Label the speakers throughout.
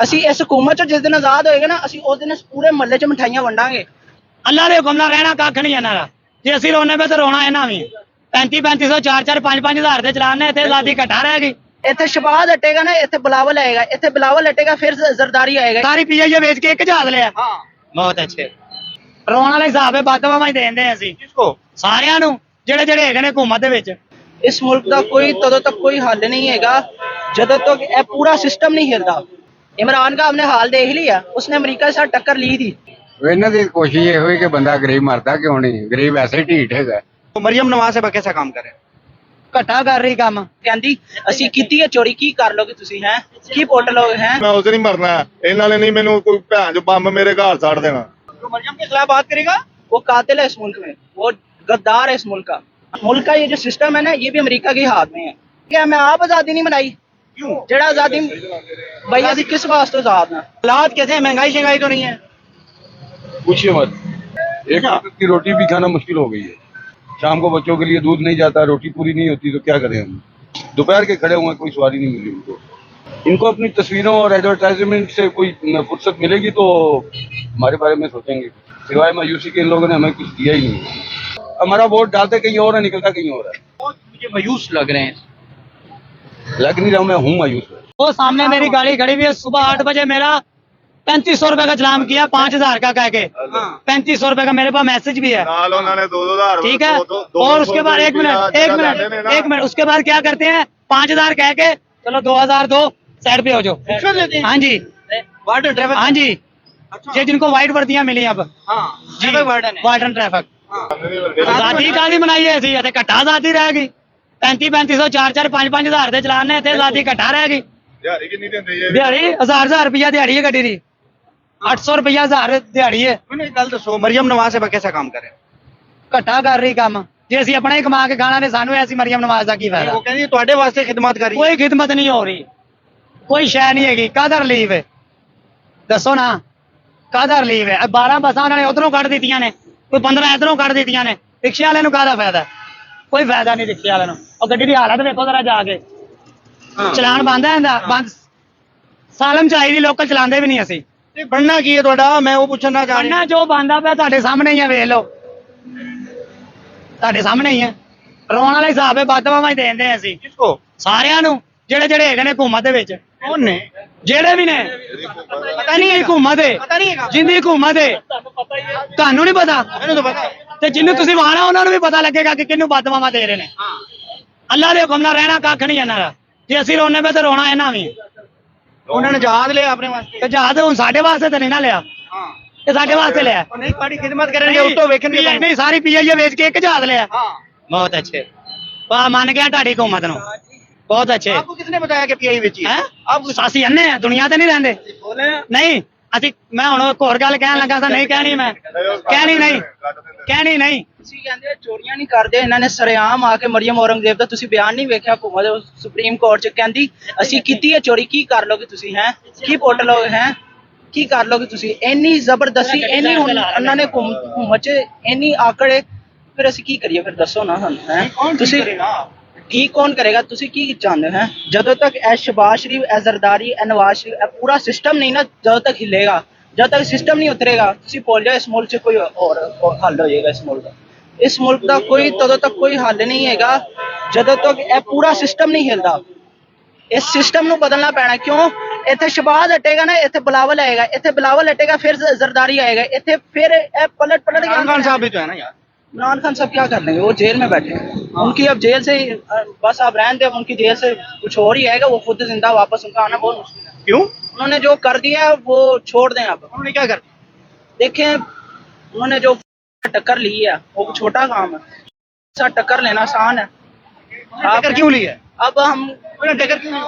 Speaker 1: ਅਸੀਂ ਇਸ ਹਕੂਮਤ ਚੋਂ ਜਿਸ ਦਿਨ ਆਜ਼ਾਦ ਹੋਏਗਾ ਨਾ, ਅਸੀਂ ਉਸ ਦਿਨ ਪੂਰੇ ਮਹੱਲੇ 'ਚ ਮਠਾਈਆਂ ਵੰਡਾਂਗੇ।
Speaker 2: ਅੱਲਾ ਦੇ ਹੁਕਮ ਨਾਲ ਰਹਿਣਾ ਕੱਖ ਨਹੀਂ ਇਹਨਾਂ ਦਾ। ਜੇ ਅਸੀਂ ਰੋਣੇ ਪਏ ਤਾਂ ਰੋਣਾ ਇਹਨਾਂ ਵੀ। 3500 4 5 ਦੇ ਚਲਾਨ ਨੇ, ਇੱਥੇ ਆਜ਼ਾਦੀ ਘਟਾ ਰਹਿ ਗਈ।
Speaker 1: ਇੱਥੇ ਸ਼ਬਾਜ਼ ਹਟੇਗਾ ਨਾ, ਇੱਥੇ ਬਿਲਾਵਲ ਆਏਗਾ, ਇੱਥੇ ਬਿਲਾਵਲ ਹਟੇਗਾ ਫਿਰ ਜ਼ਰਦਾਰੀ ਆਏਗਾ।
Speaker 2: ਸਾਰੀ ਪੀਆਈਏ ਵੇਚ ਕੇ ਇੱਕ ਜਹਾਜ਼ ਲਿਆ।
Speaker 1: ਹਾਂ
Speaker 2: ਬਹੁਤ ਅੱਛੇ। ਰੋਣ ਵਾਲਾ ਹਿਸਾਬ ਹੈ, ਬਾਦਵਾਂ ਹੀ ਦੇਂਦੇ ਅਸੀਂ ਸਾਰਿਆਂ ਨੂੰ, ਜਿਹੜੇ ਹੈਗੇ ਨੇ ਹਕੂਮਤ ਦੇ ਵਿੱਚ।
Speaker 1: ਇਸ ਮੁਲਕ ਦਾ ਕੋਈ ਤਦੋਂ ਤੱਕ ਕੋਈ ਹੱਲ नहीं हैगा ਜਦੋਂ तक ਇਹ पूरा सिस्टम नहीं हिलता। इमरान का हमने हाल देख लिया, उसने अमेरिका के साथ टक्कर ली थी।
Speaker 3: ਇਹਨਾਂ ਦੀ ਕੋਸ਼ਿਸ਼ ਇਹ ਹੋਈ ਕਿ ਬੰਦਾ ਗਰੀਬ ਮਰਦਾ ਕਿਉਂ ਨਹੀਂ, ਗਰੀਬ ਐਸੇ ਹੀ ਢੀਠ ਹੈਗਾ।
Speaker 4: ਮਰੀਮ ਨਵਾਜ਼ ਸੇਵਾ कैसा काम करे?
Speaker 2: ਘਟਾ ਕਰ ਰਹੀ ਕੰਮ।
Speaker 1: ਕਹਿੰਦੀ ਅਸੀਂ ਕੀਤੀ ਹੈ ਚੋਰੀ, ਕੀ ਕਰ ਲੋਗੇ ਤੁਸੀਂ ਹੈ, ਕੀ ਪੁੱਟ ਲੋਗੇ ਹੈ।
Speaker 5: ਮੈਂ ਉਸ ਨਹੀਂ ਮਰਨਾ, ਇਹਨਾਂ ਨੇ ਨਹੀਂ ਮੈਨੂੰ ਕੋਈ ਭੈਣ ਜੋ ਬੰਬ ਮੇਰੇ ਘਰ ਛੱਡ ਦੇਣਾ।
Speaker 4: मरियम के खिलाफ बात करेगा?
Speaker 1: वो कातिल है इस मुल्क में, वो गद्दार है इस मुल्क का। मुल्क का ये जो सिस्टम है ना, ये भी अमेरिका के हाथ में है। क्या मैं आप आजादी नहीं बनाई?
Speaker 4: क्यों?
Speaker 1: जेड़ा आजादी भाई असि किस वास्ते आजाद ना।
Speaker 4: हालात कैसे हैं? महंगाई शंगाई तो नहीं है?
Speaker 6: पूछिए मत, एक वक्त की रोटी भी खाना मुश्किल हो गई है। शाम को बच्चों के लिए दूध नहीं जाता, रोटी पूरी नहीं होती, तो क्या करें हम। दोपहर के खड़े हुए कोई सवारी नहीं मिली उनको। इनको अपनी तस्वीरों और एडवर्टाइजमेंट से कोई फुर्सत मिलेगी तो हमारे बारे में सोचेंगे। सिवाय मायूसी के इन लोगों ने हमें कुछ दिया ही नहीं। हमारा वोट डालते कहीं और है, निकलता कहीं और है।
Speaker 4: मुझे मायूस लग रहे हैं।
Speaker 6: लग नहीं रहा, मैं हूँ मायूस।
Speaker 2: वो सामने मेरी गाड़ी खड़ी हुई है, सुबह 8 बजे मेरा 3500 रुपए का चलान किया, 5000 का कह के। 3500 रुपए का मेरे पास मैसेज भी है।
Speaker 5: ਨਾਲ ਉਹਨਾਂ ਨੇ 2000
Speaker 2: ठीक है। और उसके बाद एक मिनट उसके बाद क्या करते हैं, 5000 कह के चलो 2000 दो, साइड पे हो जाओ।
Speaker 4: रिश्वत लेते हैं?
Speaker 2: हाँ जी,
Speaker 4: वार्डन ट्रैफिक?
Speaker 2: हाँ जी। ये जिनको व्हाइट वर्दियां मिली अब
Speaker 4: हाँ,
Speaker 2: जी,
Speaker 4: ट्रैफिक वार्डन है।
Speaker 2: Warden traffic. आजादी कादी बनाई है ऐसी, इत्थे घटा आजादी रह गई। 3500 4 5 हज़ार ਦੇ ਚਲਾਨ ਨੇ, ਇੱਥੇ ਆਜ਼ਾਦੀ ਘਟਾ ਰਹਿ ਗਈ।
Speaker 5: ਦਿਹਾੜੀ ਕਿੰਨੀ ਦਿੰਦੇ ਜੀ?
Speaker 2: ਦਿਹਾੜੀ 1000 ਰੁਪਇਆ ਦਿਹਾੜੀ ਹੈ ਗੱਡੀ ਦੀ। 800 ਰੁਪਇਆ 1000 ਦਿਹਾੜੀ ਹੈ।
Speaker 4: मैंने एक गल दसो, मरियम नवाज सेवा कैसा काम करे?
Speaker 2: ਘਟਾ ਕਰ ਰਹੀ ਕੰਮ। ਜੇ ਅਸੀਂ ਆਪਣਾ ਹੀ ਕਮਾ ਕੇ ਖਾਣਾ ਤੇ ਸਾਨੂੰ ਐਸੀ ਮਰੀਮ ਨਵਾਜ਼ ਦਾ ਕੀ ਫਾਇਦਾ।
Speaker 4: वो कहती है ਤੁਹਾਡੇ ਵਾਸਤੇ ਖਿਦਮਤ ਕਰ ਰਹੀ ਹੈ।
Speaker 2: ਕੋਈ ਖਿਦਮਤ ਨਹੀਂ ਹੋ ਰਹੀ, ਕੋਈ ਸ਼ੈ ਨਹੀਂ ਹੈਗੀ। ਕਾਹਦਾ ਰਿਲੀਫ ਹੈ ਦੱਸੋ ਨਾ, ਕਾਹਦਾ ਰਿਲੀਫ ਹੈ। 12 ਬੱਸਾਂ ਉਹਨਾਂ ਨੇ ਉਧਰੋਂ ਕੱਢ ਦਿੱਤੀਆਂ ਨੇ, ਕੋਈ 15 ਇਧਰੋਂ ਕੱਢ ਦਿੱਤੀਆਂ ਨੇ। ਰਿਕਸ਼ੇ ਵਾਲੇ ਨੂੰ ਕਾਹਦਾ ਫਾਇਦਾ? ਕੋਈ ਫਾਇਦਾ ਨਹੀਂ ਰਿਕਸ਼ੇ ਵਾਲੇ ਨੂੰ। ਉਹ ਗੱਡੀ ਦੀ ਹਾਲਤ ਵੇਖੋ ਜ਼ਰਾ ਜਾ ਕੇ। ਚਲਾਨ ਬੰਦ ਹੈ ਇਹਦਾ, ਬੰਦ। ਸਾਲਮ ਚਾਹੀਦੀ, ਲੋਕਲ ਚਲਾਉਂਦੇ ਵੀ ਨਹੀਂ ਅਸੀਂ।
Speaker 4: ਤੇ ਬਣਨਾ ਕੀ ਹੈ ਤੁਹਾਡਾ? ਮੈਂ ਉਹ ਪੁੱਛਣਾ ਚਾਹ ਰਿਹਾ।
Speaker 2: ਬੰਨਾ ਜੋ ਬੰਦਾ ਪਿਆ ਤੁਹਾਡੇ ਸਾਹਮਣੇ ਹੀ ਹੈ, ਵੇਖ ਲਓ, ਤੁਹਾਡੇ ਸਾਹਮਣੇ ਹੀ ਹੈ। ਰੋਣ ਵਾਲਾ ਹਿਸਾਬ ਹੈ, ਬਾਦਵਾਂ ਹੀ ਦੇਂਦੇ ਅਸੀਂ
Speaker 4: किसको?
Speaker 2: ਸਾਰਿਆਂ ਨੂੰ, ਜਿਹੜੇ ਹੈਗੇ ਨੇ ਹਕੂਮਤ ਦੇ ਵਿੱਚ।
Speaker 4: कौन ने?
Speaker 2: ਜਿਹੜੇ ਵੀ ਨੇ, ਪਤਾ ਨਹੀਂ ਹਕੂਮਤ ਹੈ,
Speaker 4: पता नहीं है।
Speaker 2: ਜਿੰਦੀ ਹਕੂਮਤ ਹੈ। ਤੁਹਾਨੂੰ ਨਹੀਂ ਪਤਾ?
Speaker 4: मैंने तो पता है।
Speaker 2: ਤੇ ਜਿਹਨੂੰ ਤੁਸੀਂ ਵਾਣਾ ਉਹਨਾਂ ਨੂੰ ਵੀ ਪਤਾ ਲੱਗੇਗਾ ਕਿ ਕਿਹਨੂੰ ਬਾਦਵਾਂ ਦੇ ਰਹੇ ਨੇ। ਅੱਲਾ ਦੇ ਹੁਕਮ ਨਾਲ ਰਹਿਣਾ ਕੱਖ ਨਹੀਂ ਇਹਨਾਂ ਦਾ। ਜੇ ਅਸੀਂ ਰੋਣੇ ਪਏ ਤਾਂ ਰੋਣਾ ਇਹਨਾਂ ਵੀ।
Speaker 4: उन्होंने जहाज लिया अपने वास्ते।
Speaker 2: ਤੇ ਜਹਾਜ਼ ਹੁਣ ਸਾਡੇ ਵਾਸਤੇ ਤਾਂ ਨਹੀਂ ਨਾ ਲਿਆ,
Speaker 4: हाँ।
Speaker 2: ਇਹ ਸਾਡੇ ਵਾਸਤੇ ਲਿਆ।
Speaker 4: और नहीं पार्टी खिदमत करेंगे उस तो वेखणगे।
Speaker 2: ਨਹੀਂ, ਸਾਰੀ ਪੀਆਈਏ ਵੇਚ ਕੇ ਇੱਕ ਜਹਾਜ਼ ਲਿਆ।
Speaker 4: हाँ।
Speaker 2: ਬਹੁਤ ਅੱਛੇ, ਵਾਹ, ਮੰਨ ਗਿਆ ਤੁਹਾਡੀ ਹਕੂਮਤ ਨੂੰ। ਬਹੁਤ ਅੱਛੇ।
Speaker 4: आपको किसने बताया कि पीआई बेची है?
Speaker 2: ਹੈ ਅਸੀਂ ਅੰਨੇ ਆ, ਦੁਨੀਆ ਤੇ ਨਹੀਂ ਰਹਿੰਦੇ। ਨਹੀਂ ਅਸੀਂ, ਮੈਂ ਹੁਣ ਇੱਕ ਹੋਰ ਗੱਲ ਕਹਿਣ ਲੱਗਾ ਤਾਂ ਨਹੀਂ ਕਹਿਣੀ, ਮੈਂ ਕਹਿਣੀ ਨਹੀਂ।
Speaker 1: ਤੁਸੀਂ ਕਹਿੰਦੇ ਚੋਰੀਆਂ ਨਹੀਂ ਕਰਦੇ, ਇਹਨਾਂ ਨੇ ਸਰੇਆਮ ਆ ਕੇ ਮਰੀਮ ਔਰੰਗਜ਼ੇਬ ਦਾ ਤੁਸੀਂ ਬਿਆਨ ਨਹੀਂ ਵੇਖਿਆ? ਹਕੂਮਤ ਸੁਪਰੀਮ ਕੋਰਟ 'ਚ ਕਹਿੰਦੀ ਅਸੀਂ ਕੀਤੀ ਹੈ ਚੋਰੀ, ਕੀ ਕਰ ਲੋਗੇ ਤੁਸੀਂ ਹੈ, ਕੀ ਪੁੱਟ ਲੋਗੇ ਹੈ, ਕੀ ਕਰ ਲੋਗੇ ਤੁਸੀਂ। ਇੰਨੀ ਜ਼ਬਰਦਸਤੀ, ਇੰਨੀ ਉਹਨਾਂ ਨੇ ਹਕੂਮਤ 'ਚ ਇੰਨੀ ਆਕੜ, ਫਿਰ ਅਸੀਂ ਕੀ ਕਰੀਏ? ਫਿਰ ਦੱਸੋ ਨਾ ਸਾਨੂੰ ਹੈ। ਤੁਸੀਂ ठीक कौन करेगा? ਤੁਸੀਂ ਕੀ ਚਾਹੁੰਦੇ ਹੋ? ਜਦੋਂ ਤੱਕ ਇਹ ਸ਼ਬਾਜ਼ ਸ਼ਰੀਫ, ਇਹ ਜ਼ਰਦਾਰੀ, ਇਹ ਨਵਾਜ਼ ਸ਼ਰੀਫ, ਇਹ ਪੂਰਾ ਸਿਸਟਮ ਨਹੀਂ ਨਾ, ਜਦੋਂ ਤੱਕ ਹਿੱਲੇਗਾ, ਜਦੋਂ ਤੱਕ ਸਿਸਟਮ ਨਹੀਂ ਉਤਰੇਗਾ, ਤੁਸੀਂ ਭੁੱਲ ਜਾਓ ਇਸ ਮੁਲਕ 'ਚ ਕੋਈ ਹੋਰ ਹੱਲ ਹੋ ਜਾਏਗਾ। ਇਸ ਮੁਲਕ ਦਾ, ਇਸ ਮੁਲਕ ਦਾ ਕੋਈ ਤਦੋਂ ਤੱਕ ਕੋਈ ਹੱਲ ਨਹੀਂ ਹੈਗਾ ਜਦੋਂ ਤੱਕ ਇਹ ਪੂਰਾ ਸਿਸਟਮ ਨਹੀਂ ਹਿਲਦਾ। ਇਸ ਸਿਸਟਮ ਨੂੰ ਬਦਲਣਾ ਪੈਣਾ। ਕਿਉਂ? ਇੱਥੇ ਸ਼ਬਾਜ਼ ਹਟੇਗਾ ਨਾ, ਇੱਥੇ ਬਿਲਾਵਲ ਆਏਗਾ, ਇੱਥੇ ਬਿਲਾਵਲ ਹਟੇਗਾ ਫਿਰ ਜ਼ਰਦਾਰੀ ਆਏਗਾ, ਇੱਥੇ ਫਿਰ ਇਹ ਪਲਟ के
Speaker 4: इमरान साहब भी तो है ना यार।
Speaker 1: इमरान खान साहब क्या कर लेंगे? वो जेल में बैठे हैं, उनकी अब जेल से बस आप रहने दे, अब उनकी जेल से कुछ और ही आएगा। वो खुद जिंदा वापस उनका आना बहुत मुश्किल है।
Speaker 4: क्यों?
Speaker 1: उन्होंने जो कर दिया है वो छोड़ दें। अब
Speaker 4: उन्होंने क्या कर?
Speaker 1: देखें, उन्होंने जो टक्कर ली है वो छोटा काम है, ऐसा टक्कर लेना आसान है।
Speaker 4: टक्कर क्यों ली है?
Speaker 1: अब हम
Speaker 4: टक्कर क्यों ली?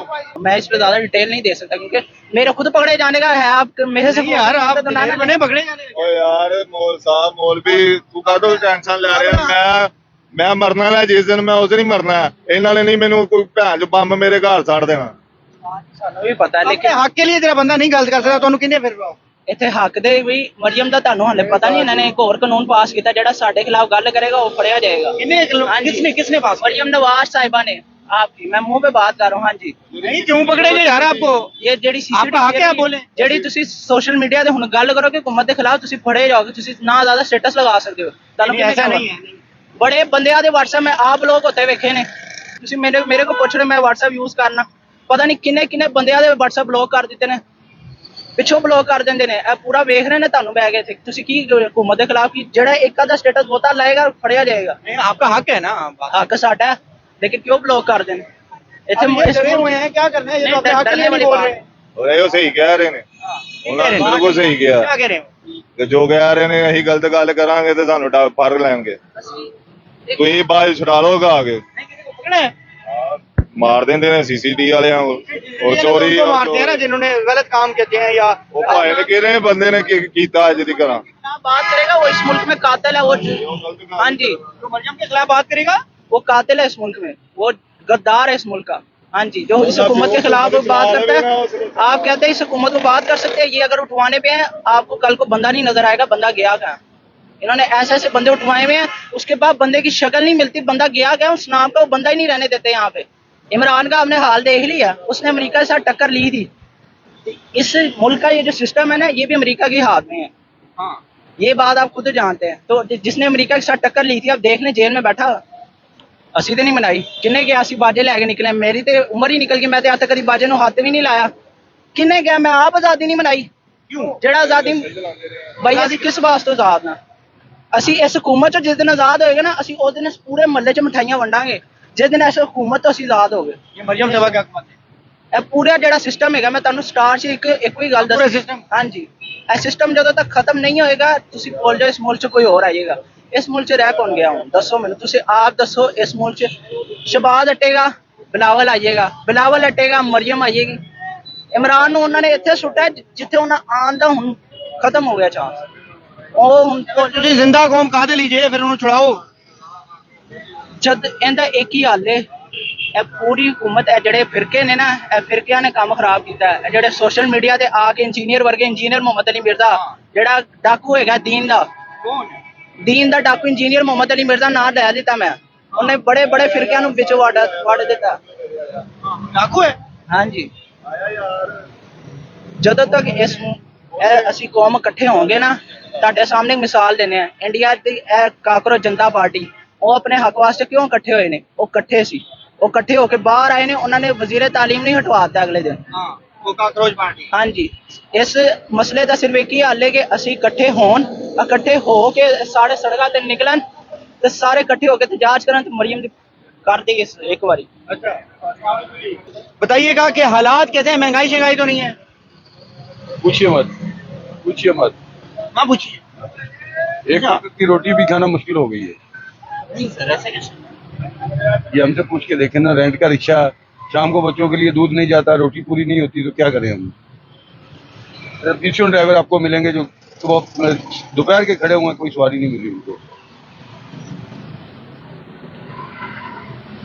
Speaker 1: मैं इस पे ज्यादा डिटेल नहीं दे सकता क्योंकि मेरे खुद पकड़े जाने का है। आप मेरे से
Speaker 4: यार आप
Speaker 1: तो ना
Speaker 4: बने पकड़े जाने।
Speaker 5: ਓ ਯਾਰ ਮੌਲ ਸਾਹਿਬ, ਮੌਲਵੀ, ਤੂੰ ਕਾਹਦੋਂ ਟੈਨਸ਼ਨ ਲੈ ਰਿਹਾ? ਮੈਂ ਮਰਨਾ ਲੈ, ਜਿਸ ਦਿਨ ਮੈਂ ਉਸ ਦਿਨ ਹੀ ਮਰਨਾ। ਇਹਨਾਂ ਨੇ ਨਹੀਂ ਮੈਨੂੰ ਕੋਈ ਭੈਣ ਜੋ ਬੰਬ ਮੇਰੇ ਘਰ ਛੱਡ ਦੇਣਾ।
Speaker 1: ਸਾਨੂੰ ਵੀ ਪਤਾ,
Speaker 4: लेकिन
Speaker 1: लेकिन
Speaker 4: हक के लिए तेरा बंदा नहीं गलत कर सकता। ਤੁਹਾਨੂੰ ਕਿੰਨੇ ਫਿਰ
Speaker 1: ਇੱਥੇ ਹੱਕ ਦੇ ਵੀ ਮਰੀਮ ਦਾ ਤੁਹਾਨੂੰ ਹਾਲੇ ਪਤਾ ਨਹੀਂ। ਇਹਨਾਂ ਨੇ ਇੱਕ ਹੋਰ ਕਾਨੂੰਨ ਪਾਸ ਕੀਤਾ, ਜਿਹੜਾ ਸਾਡੇ ਖਿਲਾਫ ਗੱਲ ਕਰੇਗਾ ਉਹ ਫੜਿਆ ਜਾਏਗਾ।
Speaker 4: कितने किसने पास?
Speaker 1: मरियम नवाज साहिबा ने आपकी मैं मुंह पे बात कर रहा हूं। हाँ जी,
Speaker 4: नहीं क्यों पकड़ेंगे यार आपको?
Speaker 1: ਇਹ ਜਿਹੜੀ
Speaker 4: आपका हक है आप बोले।
Speaker 1: ਜਿਹੜੀ ਤੁਸੀਂ ਸੋਸ਼ਲ ਮੀਡੀਆ ਤੇ ਹੁਣ ਗੱਲ ਕਰੋਗੇ ਹਕੂਮਤ ਦੇ ਖਿਲਾਫ, ਤੁਸੀਂ ਫੜੇ ਜਾਓਗੇ, ਤੁਸੀਂ ਨਾ ਜ਼ਿਆਦਾ ਸਟੇਟਸ ਲਗਾ ਸਕਦੇ ਹੋ। ਤੁਹਾਨੂੰ
Speaker 4: नहीं, ऐसा नहीं है।
Speaker 1: ਬੜੇ ਬੰਦਿਆਂ ਦੇ WhatsApp ਮੈਂ ਆਪ ਲੋਕ ਉੱਤੇ ਵੇਖੇ ਨੇ, ਤੁਸੀਂ ਮੇਰੇ ਕੋਲ ਪੁੱਛ ਰਹੇ ਮੈਂ WhatsApp ਯੂਜ਼ ਕਰਨਾ, ਪਤਾ ਨਹੀਂ ਕਿੰਨੇ ਬੰਦਿਆਂ ਦੇ WhatsApp ਬਲੌਕ ਕਰ ਦਿੱਤੇ ਨੇ, ਪਿੱਛੋਂ ਬਲੌਕ ਕਰ ਦਿੰਦੇ ਨੇ। ਇਹ ਪੂਰਾ ਵੇਖ ਰਹੇ ਨੇ ਤੁਹਾਨੂੰ ਬੈ ਗਏ ਥੇ। ਤੁਸੀਂ ਕੀ ਹਕੂਮਤ ਦੇ ਖਿਲਾਫ ਕੀ ਜਿਹੜਾ ਇੱਕ ਆਧਾ ਸਟੇਟਸ ਬਹੁਤਾ ਲਾਏਗਾ ਫੜਿਆ ਜਾਏਗਾ।
Speaker 4: नहीं, आपका हक है ना।
Speaker 1: ਹੱਕ ਸਾਡਾ ਹੈ, ਲੇਕਿਨ ਕਿਉਂ ਬਲੌਕ ਕਰਦੇ ਨੇ ਇੱਥੇ
Speaker 4: अब ये डरे हुए हैं, क्या करना है? ये तो अपने हक के लिए नहीं बोल रहे।
Speaker 5: ਔਰ ਇਹ ਸਹੀ ਕਹਿ ਰਹੇ ਨੇ, ਉਹਨਾਂ ਨੇ ਬਿਲਕੁਲ ਸਹੀ
Speaker 4: क्या
Speaker 5: ਕਿਹਾ
Speaker 4: कह रहे हो?
Speaker 5: ਕਿ ਜੋ ਕਹਿ ਰਹੇ ਨੇ ਅਸੀਂ ਗਲਤ ਗੱਲ ਕਰਾਂਗੇ ਤੇ ਸਾਨੂੰ ਫੜ ਲੈਣਗੇ, ਤੁਸੀਂ ਬਾਅਦ 'ਚ ਛੁਡਾ ਲੋਗੇ ਆ ਕੇ।
Speaker 4: नहीं, किसी को पकड़ा है?
Speaker 5: ਮਾਰ ਦਿੰਦੇ ਨੇ ਸੀਸੀਟੀ ਵਾਲਿਆਂ ਨੂੰ, ਉਹ
Speaker 4: ये
Speaker 5: ਚੋਰੀ
Speaker 4: लोगों को मारते हैं ना जिन्होंने गलत काम किए हैं या
Speaker 5: ਉਹ ਭਾਵੇਂ ਨੇ ਕਿਹੜੇ ਬੰਦੇ ਨੇ ਕੀਤਾ ਅੱਜ ਦੀ ਕਰਾਂ।
Speaker 1: ना बात करेगा वो इस मुल्क में कातिल है वो। हाँ जी,
Speaker 4: तो मरियम के खिलाफ बात करेगा।
Speaker 1: वो कातिल है इस मुल्क में, वो गद्दार है इस मुल्क का। हाँ जी, जो इस हुकूमत के खिलाफ बात करता है, आप कहते हैं इस हुकूमत को बात कर सकते हैं, ये अगर उठवाने पे हैं आपको कल को बंदा नहीं नजर आएगा, बंदा गया कहाँ। इन्होंने ऐसे ऐसे बंदे उठवाए हुए हैं, उसके बाद बंदे की शक्ल नहीं मिलती, बंदा गया क्या उस नाम का, वो बंदा ही नहीं रहने देते यहाँ पे। इमरान का हमने हाल देख लिया, उसने अमेरिका के साथ टक्कर ली थी। इस मुल्क का ये जो सिस्टम है ना, ये भी अमेरिका के हाथ में है।
Speaker 4: हाँ,
Speaker 1: ये बात आप खुद जानते हैं। तो जिसने अमेरिका के साथ टक्कर ली थी, अब देखने जेल में बैठा, ਅਸੀਂ ਤੇ ਨਹੀਂ ਮਨਾਈ, ਕਿੰਨੇ ਗਿਆ ਅਸੀਂ ਬਾਜੇ ਲੈ ਕੇ ਨਿਕਲੇ, ਮੇਰੀ ਤੇ ਉਮਰ ਹੀ ਨਿਕਲ ਗਈ, ਮੈਂ ਤੇ ਅੱਜ ਤੱਕ ਕਦੀ ਬਾਜੇ ਨੂੰ ਹੱਥ ਵੀ ਨਹੀਂ ਲਾਇਆ। ਕਿੰਨੇ ਗਿਆ, ਮੈਂ ਆਪ ਆਜ਼ਾਦੀ ਨਹੀਂ ਮਨਾਈ।
Speaker 4: क्यों?
Speaker 1: ਜਿਹੜਾ ਆਜ਼ਾਦੀ ਬਈ ਅਸੀਂ ਕਿਸ ਵਾਸਤੇ ਆਜ਼ਾਦ ਨਾ, ਅਸੀਂ ਇਸ ਹਕੂਮਤ ਚੋਂ ਜਿਸ ਦਿਨ ਆਜ਼ਾਦ ਹੋਏਗਾ ਨਾ, ਅਸੀਂ ਉਸ ਦਿਨ ਇਸ ਪੂਰੇ ਮਹੱਲੇ 'ਚ ਮਠਾਈਆਂ ਵੰਡਾਂਗੇ, ਜਿਸ ਦਿਨ ਇਸ ਹਕੂਮਤ ਤੋਂ ਅਸੀਂ ਆਜ਼ਾਦ ਹੋ ਗਏ।
Speaker 4: ये मरियम सभा का हुकूमत है।
Speaker 1: ਇਹ ਪੂਰਾ ਜਿਹੜਾ ਸਿਸਟਮ ਹੈਗਾ, ਮੈਂ ਤੁਹਾਨੂੰ ਸਟਾਰ 'ਚ ਇੱਕੋ ਹੀ ਗੱਲ
Speaker 4: ਪੂਰਾ
Speaker 1: ਦੱਸ।
Speaker 4: system?
Speaker 1: ਹਾਂਜੀ, ਇਹ ਸਿਸਟਮ ਜਦੋਂ ਤੱਕ ਖਤਮ ਨਹੀਂ ਹੋਏਗਾ, ਤੁਸੀਂ ਭੁੱਲ ਜਾਓ ਇਸ ਮੁਲਕ 'ਚ ਕੋਈ ਹੋਰ ਆਏਗਾ। ਇਸ ਮੁਲਕ 'ਚ ਰਹਿ ਕੌਣ ਗਿਆ ਹੁਣ ਦੱਸੋ ਮੈਨੂੰ, ਤੁਸੀਂ ਆਪ ਦੱਸੋ। ਇਸ ਮੁਲਕ 'ਚ ਸ਼ਬਾਜ਼ ਹਟੇਗਾ, ਬਿਲਾਵਲ ਆਈਏਗਾ, ਬਿਲਾਵਲ ਹਟੇਗਾ, ਮਰੀਮ ਆਈਏਗੀ। ਇਮਰਾਨ ਨੂੰ ਉਹਨਾਂ ਨੇ ਇੱਥੇ ਸੁੱਟਿਆ ਜਿੱਥੇ ਉਹਨਾਂ ਆਉਣ ਦਾ ਹੁਣ ਖਤਮ ਹੋ ਗਿਆ ਚਾਂਸ। ਉਹ ਹੁਣ
Speaker 4: ਤੁਸੀਂ ਜ਼ਿੰਦਾ ਕੌਮ ਕਾਹਦੇ ਲਈ ਜੇ ਫਿਰ ਉਹਨੂੰ ਛੁਡਾਓ।
Speaker 1: ਜਦ ਇਹਦਾ ਇੱਕ ਹੀ ਹੱਲ ਏ, ਇਹ ਪੂਰੀ ਹਕੂਮਤ, ਇਹ ਜਿਹੜੇ ਫਿਰਕੇ ਨੇ ਨਾ, ਇਹ ਫਿਰਕਿਆਂ ਨੇ ਕੰਮ ਖਰਾਬ ਕੀਤਾ ਹੈ। ਇਹ ਜਿਹੜੇ ਸੋਸ਼ਲ ਮੀਡੀਆ ਤੇ ਆ ਕੇ ਇੰਜੀਨੀਅਰ ਵਰਗੇ, ਇੰਜੀਨੀਅਰ ਮੁਹੰਮਦ ਅਲੀ ਮਿਰਜ਼ਾ ਜਿਹੜਾ ਡਾਕੂ ਹੈਗਾ ਦੀਨ ਦਾ,
Speaker 4: ਕੌਣ ਹੈ?
Speaker 1: ਦੀਨ ਦਾ ਡਾਕੂ ਇੰਜੀਨੀਅਰ ਮੁਹੰਮਦ ਅਲੀ ਮਿਰਜ਼ਾ ਨਾਂ ਲੈ ਦਿੱਤਾ ਮੈਂ, ਉਹਨੇ ਬੜੇ ਬੜੇ ਫਿਰਕਿਆਂ ਨੂੰ ਵਿੱਚ ਵੜ ਦਿੱਤਾ।
Speaker 4: डाकू है।
Speaker 1: ਹਾਂਜੀ, ਜਦੋਂ ਤੱਕ ਇਹ ਅਸੀਂ ਕੌਮ ਇਕੱਠੇ ਹੋਵਾਂਗੇ ਨਾ, ਤੁਹਾਡੇ ਸਾਹਮਣੇ ਮਿਸਾਲ ਦਿੰਦੇ ਆ, ਇੰਡੀਆ ਦੀ ਇਹ ਕਾਕਰੋਚ ਜਨਤਾ ਪਾਰਟੀ, ਉਹ ਆਪਣੇ ਹੱਕ ਵਾਸਤੇ ਕਿਉਂ ਇਕੱਠੇ ਹੋਏ ਨੇ? ਉਹ ਇਕੱਠੇ ਸੀ, ਉਹ ਇਕੱਠੇ ਹੋ ਕੇ ਬਾਹਰ ਆਏ ਨੇ, ਉਹਨਾਂ ਨੇ ਵਜ਼ੀਰ ਤਾਲੀਮ ਨਹੀਂ ਹਟਵਾ ਦਿੱਤਾ ਅਗਲੇ ਦਿਨ।
Speaker 4: हाँ, वो काकरोच पार्टी।
Speaker 1: ਹਾਂਜੀ, ਇਸ ਮਸਲੇ ਦਾ ਸਿਰਫ ਇੱਕ ਹੀ ਹੱਲ ਹੈ ਕਿ ਅਸੀਂ ਇਕੱਠੇ ਹੋਣ, ਇਕੱਠੇ ਹੋ ਕੇ ਸਾਰੇ ਸੜਕਾਂ ਤੇ ਨਿਕਲਣ ਤੇ ਸਾਰੇ ਇਕੱਠੇ ਹੋ ਕੇ ਤਜਾਜ ਕਰਨ ਤੇ ਮਰੀਮ ਦੀ ਕਰ ਦੇਈਏ ਇੱਕ ਵਾਰੀ।
Speaker 4: अच्छा, बताइएगा कि हालात कैसे हैं? महंगाई शहंगाई तो नहीं है?
Speaker 6: पूछिए मत, पूछिए मत।
Speaker 4: ना पूछिए।
Speaker 6: एक वक्त की रोटी भी खाना मुश्किल हो गई है।
Speaker 4: नहीं सर, ऐसे कैसे?
Speaker 6: ये हमसे पूछ के देखें ना, रेंट का रिक्शा, शाम को बच्चों के लिए दूध नहीं जाता, रोटी पूरी नहीं होती, तो क्या करें हम? ट्यूशन ड्राइवर आपको मिलेंगे जो सुबह दोपहर के खड़े हुए हैं, कोई सवारी नहीं मिली उनको।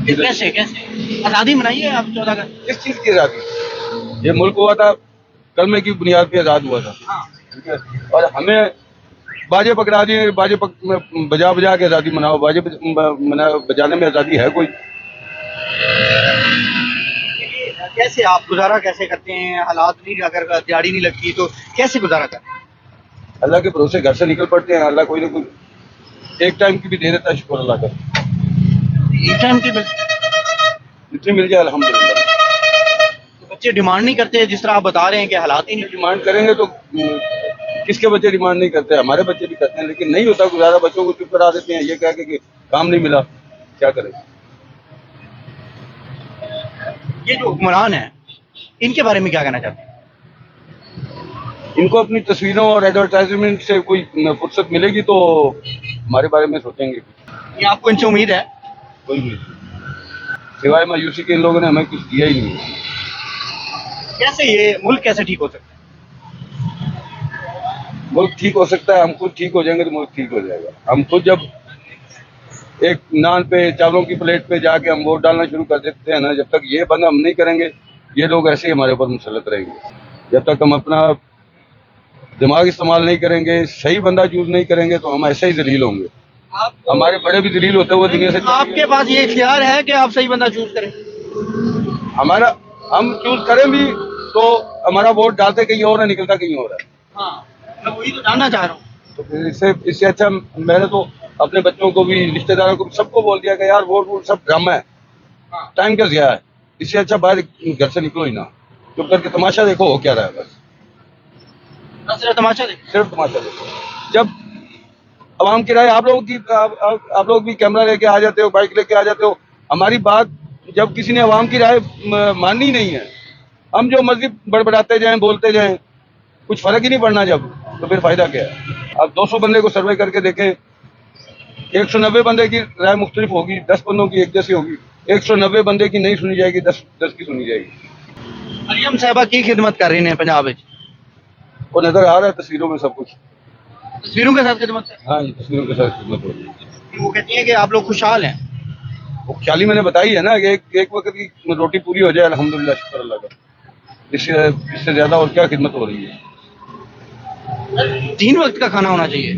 Speaker 4: कैसे कैसे आज़ादी मनाई है आप 14 अगस्त?
Speaker 6: किस चीज की आजादी? ये मुल्क हुआ था कलमे की बुनियाद पे आजाद हुआ था। ठीक है, और हमें बाजे पकड़ा दिए, बजा बजा के आजादी मनाओ, बजाने में आजादी है कोई?
Speaker 4: कैसे आप गुजारा कैसे करते हैं? हालात नहीं, अगर दिहाड़ी नहीं लगती तो कैसे गुजारा करते हैं?
Speaker 6: अल्लाह के भरोसे घर से निकल पड़ते हैं, अल्लाह कोई ना कोई एक टाइम की भी दे देता है, शुक्र अल्लाह का।
Speaker 4: एक टाइम की
Speaker 6: जितनी मिल जाए अल्हम्दुलिल्लाह।
Speaker 4: तो बच्चे डिमांड नहीं करते जिस तरह आप बता रहे हैं कि हालात ही नहीं।
Speaker 6: डिमांड करेंगे तो किसके बच्चे डिमांड नहीं करते? हमारे बच्चे भी करते हैं, लेकिन नहीं होता गुजारा, बच्चों को चुप करा देते हैं ये कह के कि काम नहीं मिला, क्या करें?
Speaker 4: ये जो हुक्मरान है इनके बारे में क्या कहना चाहते हैं?
Speaker 6: इनको अपनी तस्वीरों और एडवर्टाइजमेंट से कोई फुर्सत मिलेगी तो हमारे बारे में सोचेंगे।
Speaker 4: ये आपको इनसे उम्मीद है?
Speaker 6: कोई नहीं, सिवाय मायूसी के इन लोगों ने हमें कुछ दिया ही नहीं।
Speaker 4: कैसे ये मुल्क कैसे ठीक हो सकता है?
Speaker 6: मुल्क ठीक हो सकता है, हम खुद ठीक हो जाएंगे तो मुल्क ठीक हो जाएगा। हम खुद जब एक नान पे चावलों की प्लेट पे जाके हम वोट डालना शुरू कर देते हैं ना, जब तक ये बंद हम नहीं करेंगे, ये लोग ऐसे ही हमारे ऊपर मुसल्लत रहेंगे। जब तक हम अपना दिमाग इस्तेमाल नहीं करेंगे, सही बंदा चूज नहीं करेंगे, तो हम ऐसे ही जलील होंगे। हमारे बड़े भी जलील होते हुए दुनिया से।
Speaker 4: आपके पास ये इख्तियार है कि आप सही बंदा चूज करें?
Speaker 6: हमारा हम चूज करें भी तो हमारा वोट डालते कहीं और है, निकलता कहीं और है।
Speaker 4: हाँ मैं वही तो जानना चाह रहा हूँ।
Speaker 6: तो फिर इससे अच्छा मैंने तो अपने बच्चों को भी, रिश्तेदारों को भी, सबको बोल दिया कि यार वोट सब ड्रामा है, टाइम क्या ज़िया है। इससे अच्छा बाहर घर से निकलो ही ना, चुप करके तमाशा देखो हो क्या रहा है। बस
Speaker 1: सिर्फ तमाशा देख।
Speaker 6: सिर्फ तमाशा देखो। जब आवाम की राय, आप लोग भी कैमरा लेके आ जाते हो, बाइक लेके आ जाते हो, हमारी बात जब किसी ने आवाम की राय माननी नहीं है, हम जो मर्जी बड़बड़ाते जाएं, बोलते जाएं, कुछ फर्क ही नहीं पड़ना जब, तो फिर फायदा क्या है। अब 200 बंदे को सर्वे करके देखें, 190 बंदे की राय मुख्तलिफ होगी, 10 बंदों की एक जैसी होगी। 190 बंदे की नहीं सुनी जाएगी, 10 की सुनी जाएगी।
Speaker 4: मरियम साहबा की खिदमत कर रही हैं पंजाब में,
Speaker 6: वो नजर आ रहा है तस्वीरों में सब कुछ।
Speaker 4: तस्वीरों के साथ खिदमत कर
Speaker 6: हाँ, ये तस्वीरों के साथ खिदमत हो रही है।
Speaker 4: रही हैं। वो कहती हैं कि आप लोग खुशहाल हैं।
Speaker 6: वो खुशहाली मैंने बताई है ना कि एक वक्त की रोटी पूरी हो जाए, अल्हम्दुलिल्लाह, शुक्र अल्लाह का। इससे ज्यादा और क्या खिदमत हो रही है।
Speaker 4: 3 वक्त का खाना होना चाहिए।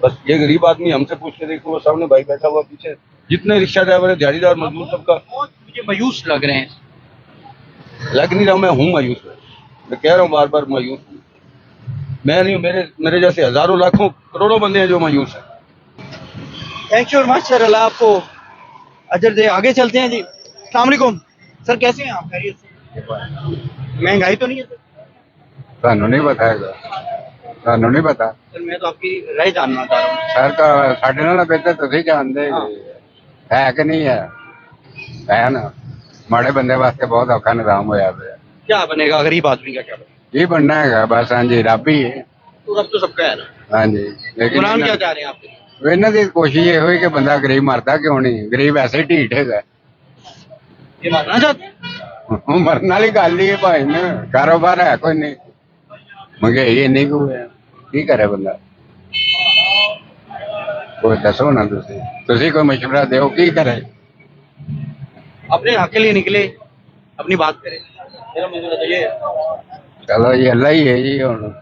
Speaker 6: बस ये गरीब आदमी हमसे पूछ के देखो, वो सामने भाई बैठा हुआ पीछे, जितने रिक्शा ड्राइवर है, दिहाड़ीदार, मजदूर, सबका
Speaker 4: मुझे मायूस लग रहे हैं।
Speaker 6: लग नहीं रहा। मैं हूँ मायूस, मैं कह रहा हूँ बार बार मायूस हूँ। मैं नहीं हूँ, मेरे जैसे हजारों लाखों करोड़ों बंदे हैं जो मायूस हैं।
Speaker 4: Thank you very much sir, Allah आपको अजर दे। आगे चलते हैं जी। अस्सलाम वालेकुम सर, कैसे हैं आप? खैरियत से? महंगाई तो नहीं है सर?
Speaker 3: ਤੁਹਾਨੂੰ ਨਹੀਂ ਪਤਾ ਹੈਗਾ, ਤੁਹਾਨੂੰ ਨਹੀਂ ਪਤਾ
Speaker 4: सर मैं तो आपकी राय जानना चाह रहा हूँ।
Speaker 3: ਸਰ ਤਾਂ ਸਾਡੇ ਨਾਲ ਬਿਹਤਰ ਤੁਸੀਂ ਜਾਣਦੇ ਹੈ ਕਿ ਨਹੀਂ ਹੈ ਨਾ। ਮਾੜੇ ਬੰਦੇ ਵਾਸਤੇ ਬਹੁਤ ਔਖਾ ਨਿਜ਼ਾਮ ਹੋਇਆ ਪਿਆ।
Speaker 4: क्या बनेगा गरीब आदमी का, क्या बनेगा?
Speaker 3: ਕੀ ਬਣਨਾ ਹੈਗਾ ਬਸ, ਹਾਂਜੀ ਰੱਬ ਹੀ ਹੈ।
Speaker 4: तो रब तो सबका है ना।
Speaker 3: ਹਾਂਜੀ ਲੇਕਿਨ
Speaker 4: कुरान क्या चाह रहे हैं आप?
Speaker 3: ਇਹਨਾਂ ਦੀ ਕੋਸ਼ਿਸ਼ ਇਹੋ ਹੀ ਕਿ ਬੰਦਾ ਗਰੀਬ ਮਰਦਾ ਕਿਉਂ ਨਹੀਂ, ਗਰੀਬ ਐਸੇ ਹੀ ਢੀਠ ਹੈਗਾ।
Speaker 4: ये मानना चाहते हैं?
Speaker 3: ਮਰਨ ਵਾਲੀ ਗੱਲ ਹੀ ਹੈ ਭਾਈ ਨਾ, ਕਾਰੋਬਾਰ ਹੈ ਕੋਈ ਨਹੀਂ, ਮਹਿੰਗਾਈ ਇੰਨੀ ਕੁ ਹੈ, ਕੀ ਕਰੇ ਬੰਦਾ। ਕੋਈ ਦੱਸੋ ਨਾ, ਤੁਸੀਂ ਕੋਈ ਮਸ਼ਵਰਾ ਦਿਓ ਕੀ ਕਰੇ।
Speaker 4: अपने हक के लिए निकले, अपनी बात करें। मेरा मशवरा तो ये है।
Speaker 3: ਚਲੋ ਜੀ ਅੱਲਾ ਹੀ ਹੈ ਜੀ, ਹੁਣ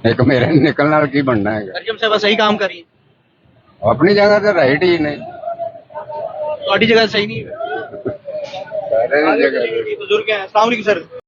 Speaker 3: ਇੱਕ ਮੇਰੇ ਨਿਕਲਣ ਨਾਲ ਕੀ ਬਣਨਾ ਹੈਗਾ।
Speaker 4: मरियम साहबा सही काम कर रही है,
Speaker 3: ਆਪਣੀ ਜਗ੍ਹਾ ਤੇ ਰਾਈਟ ਹੀ ਨੇ,
Speaker 4: तो जगह सही नहीं है।
Speaker 3: ਸਾਰੇ ਦੀ ਜਗ੍ਹਾ
Speaker 4: बुजुर्ग हैं। अस्सलाम वालेकुम सर।